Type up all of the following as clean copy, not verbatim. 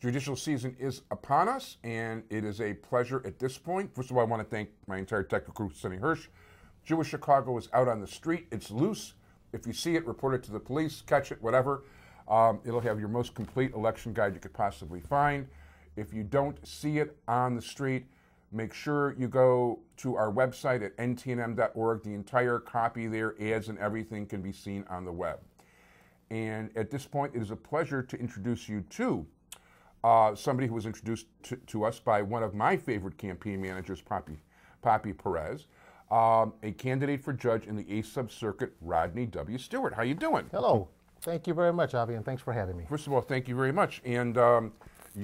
Judicial season is upon us, and it is a pleasure at this point. First of all, I want to thank my entire technical crew, Sonny Hirsch. Jewish Chicago is out on the street. It's loose. If you see it, report it to the police, catch it, whatever. It'll have your most complete election guide you could possibly find. If you don't see it on the street, make sure you go to our website at ntnm.org. The entire copy there, ads and everything, can be seen on the web. And at this point, it is a pleasure to introduce you to somebody who was introduced to us by one of my favorite campaign managers, Poppy Perez, a candidate for judge in the 8th Subcircuit, Rodney W. Stewart. How you doing? Hello. Thank you very much, Avi, and thanks for having me. First of all, thank you very much. And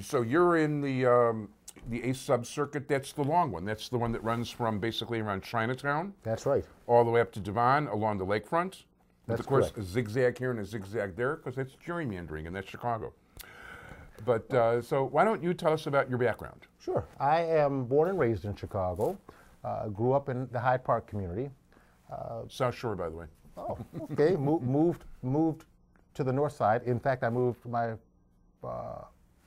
so you're in the 8th Subcircuit. That's the long one. That's the one that runs from basically around Chinatown. That's right. All the way up to Devon along the lakefront. That's of course, correct. A zigzag here and a zigzag there, because that's gerrymandering, and that's Chicago. But so why don't you tell us about your background? Sure. I am born and raised in Chicago. Grew up in the Hyde Park community. South Shore, by the way. Oh, okay. Moved to the north side. In fact, I moved, my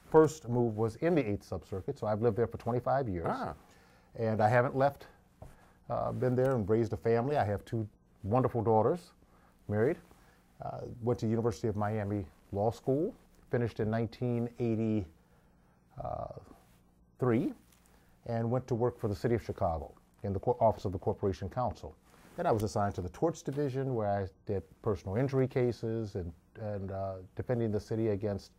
first move was in the 8th Subcircuit, so I've lived there for 25 years. Ah. And I haven't left, been there and raised a family. I have 2 wonderful daughters, married. Went to University of Miami Law School, finished in 1983, and went to work for the city of Chicago in the office of the Corporation Counsel. Then I was assigned to the torts division, where I did personal injury cases and defending the city against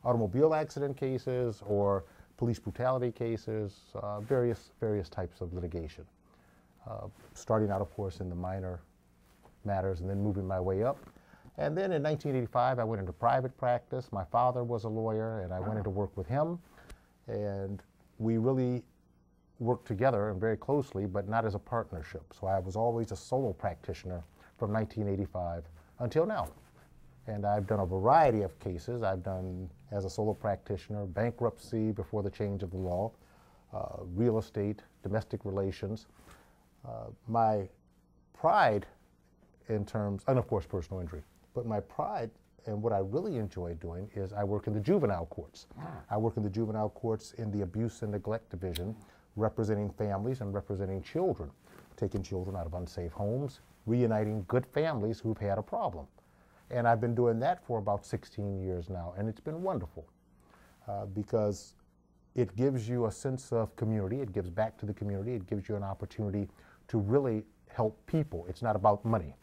automobile accident cases or police brutality cases, various types of litigation. Starting out, of course, in the minor matters and then moving my way up. And then in 1985, I went into private practice. My father was a lawyer, and I went into work with him. And we really worked together and very closely, but not as a partnership. So I was always a solo practitioner from 1985 until now. And I've done a variety of cases. I've done, as a solo practitioner, bankruptcy before the change of the law, real estate, domestic relations. My pride in terms, and of course personal injury, but my pride and what I really enjoy doing is I work in the juvenile courts. I work in the juvenile courts in the abuse and neglect division, representing families and representing children, taking children out of unsafe homes, reuniting good families who've had a problem. And I've been doing that for about 16 years now, and it's been wonderful because it gives you a sense of community, it gives back to the community, it gives you an opportunity to really help people. It's not about money.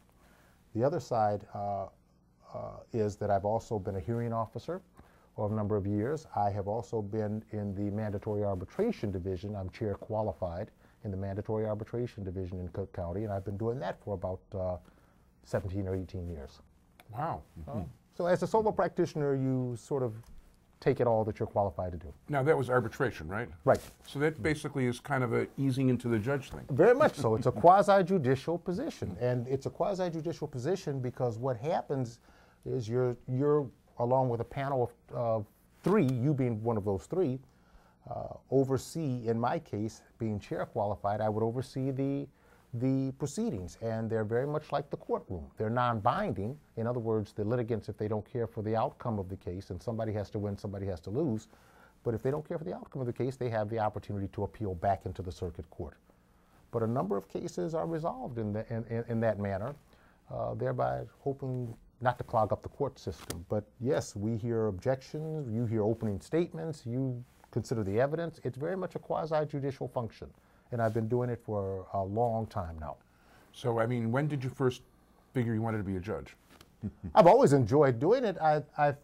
The other side is that I've also been a hearing officer for a number of years. I have also been in the mandatory arbitration division. I'm chair qualified in the mandatory arbitration division in Cook County, and I've been doing that for about 17 or 18 years. Wow. Mm-hmm. So as a solo practitioner, you sort of take it all that you're qualified to do. Now, that was arbitration, right? Right. So that basically is kind of a easing into the judge thing. Very much so. It's a quasi-judicial position. And it's a quasi-judicial position because what happens is you're along with a panel of 3, you being one of those 3, oversee, in my case, being chair qualified, I would oversee the proceedings. And they're very much like the courtroom. They're non-binding. In other words, the litigants, if they don't care for the outcome of the case, and somebody has to win, somebody has to lose, but if they don't care for the outcome of the case, they have the opportunity to appeal back into the circuit court. But a number of cases are resolved in that manner, thereby hoping not to clog up the court system. But yes, we hear objections, you hear opening statements, you consider the evidence. It's very much a quasi-judicial function, and I've been doing it for a long time now. So, I mean, when did you first figure you wanted to be a judge? I've always enjoyed doing it. I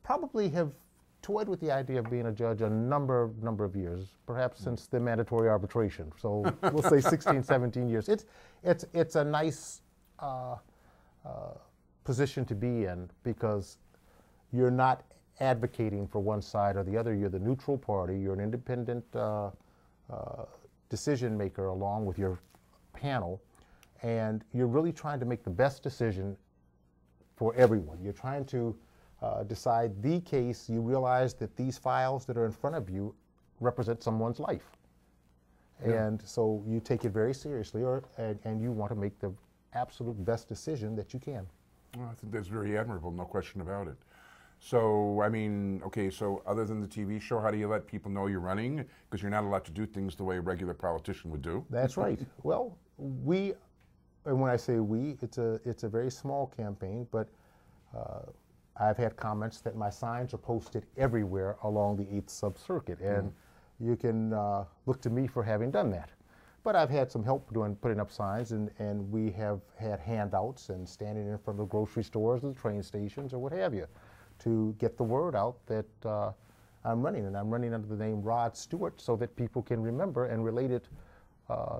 probably have toyed with the idea of being a judge a number of years, perhaps since the mandatory arbitration. So we'll say 16, 17 years. It's a nice position to be in because you're not advocating for one side or the other. You're the neutral party. You're an independent decision maker along with your panel, and you're really trying to make the best decision for everyone. You're trying to decide the case. You realize that these files that are in front of you represent someone's life. Yeah. And so you take it very seriously, and you want to make the absolute best decision that you can. Well, I think that's very admirable, no question about it. So, I mean, okay, so other than the TV show, how do you let people know you're running? Because you're not allowed to do things the way a regular politician would do. That's right. Well, we, and when I say we, it's a very small campaign, but I've had comments that my signs are posted everywhere along the 8th Subcircuit, and you can look to me for having done that. But I've had some help putting up signs, and we have had handouts and standing in front of grocery stores or the train stations or what have you, to get the word out that I'm running, and I'm running under the name Rod Stewart so that people can remember and relate it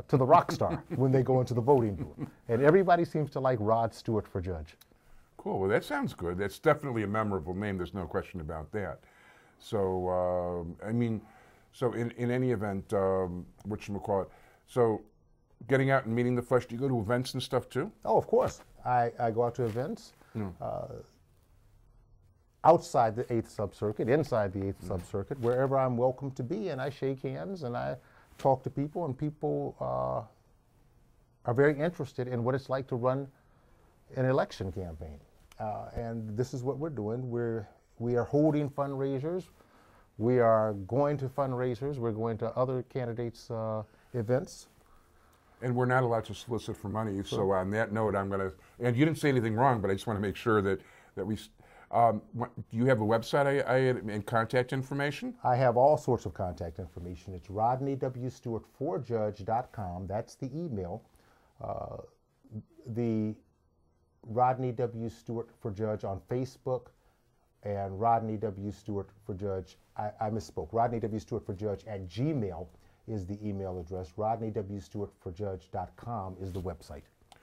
to the rock star when they go into the voting booth. And everybody seems to like Rod Stewart for judge. Cool, well that sounds good. That's definitely a memorable name, there's no question about that. So, I mean, so in any event, whatchamacallit, so getting out and meeting the flesh, do you go to events and stuff too? Oh, of course. I go out to events. Outside the 8th Subcircuit, inside the 8th Subcircuit, wherever I'm welcome to be, and I shake hands and I talk to people, and people are very interested in what it's like to run an election campaign. And this is what we're doing. We are holding fundraisers. We are going to fundraisers. We're going to other candidates' events. And we're not allowed to solicit for money, sure. So on that note, I'm going to, and you didn't say anything wrong, but I just want to make sure that we, do you have a website and contact information? I have all sorts of contact information. It's rodneywstewart4judge.com. That's the email. The Rodney W. Stewart for Judge on Facebook, and Rodney W. Stewart for Judge, I misspoke, Rodney W. Stewart for Judge at Gmail is the email address. rodneywstewart4judge.com is the website. I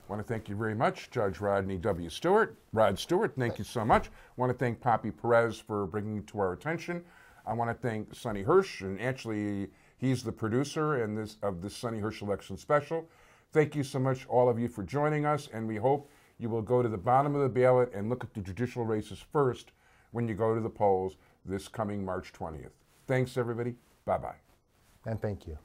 want to thank you very much, Judge Rodney W. Stewart. Rod Stewart, thank you so much. I want to thank Poppy Perez for bringing it to our attention. I want to thank Sonny Hirsch, and actually he's the producer of this Sonny Hirsch election special. Thank you so much, all of you, for joining us, and we hope you will go to the bottom of the ballot and look at the judicial races first when you go to the polls this coming March 20th. Thanks, everybody. Bye-bye. And thank you.